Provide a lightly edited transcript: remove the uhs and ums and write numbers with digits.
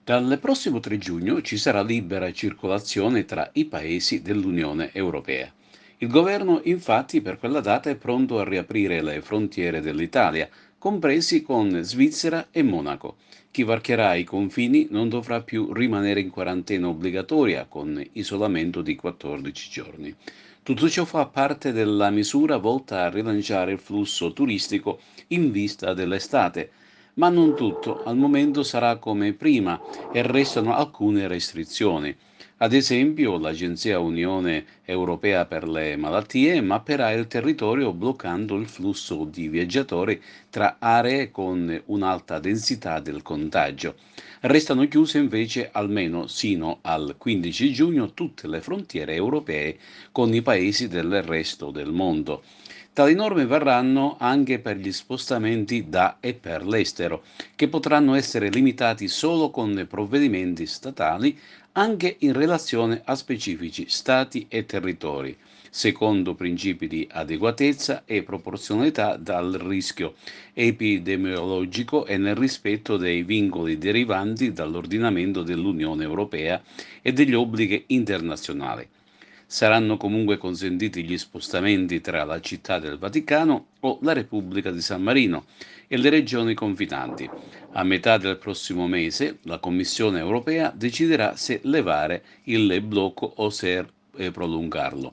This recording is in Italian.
Dal prossimo 3 giugno ci sarà libera circolazione tra i paesi dell'Unione Europea. Il governo infatti per quella data è pronto a riaprire le frontiere dell'Italia, compresi con Svizzera e Monaco. Chi varcherà i confini non dovrà più rimanere in quarantena obbligatoria con isolamento di 14 giorni. Tutto ciò fa parte della misura volta a rilanciare il flusso turistico in vista dell'estate. Ma non tutto, al momento sarà come prima e restano alcune restrizioni. Ad esempio, l'Agenzia Unione Europea per le Malattie mapperà il territorio bloccando il flusso di viaggiatori tra aree con un'alta densità del contagio. Restano chiuse invece almeno sino al 15 giugno tutte le frontiere europee con i paesi del resto del mondo. Tali norme varranno anche per gli spostamenti da e per l'estero, che potranno essere limitati solo con provvedimenti statali anche in relazione a specifici stati e territori, secondo principi di adeguatezza e proporzionalità dal rischio epidemiologico e nel rispetto dei vincoli derivanti dall'ordinamento dell'Unione Europea e degli obblighi internazionali. Saranno comunque consentiti gli spostamenti tra la Città del Vaticano o la Repubblica di San Marino e le regioni confinanti. A metà del prossimo mese la Commissione europea deciderà se levare il blocco o se prolungarlo.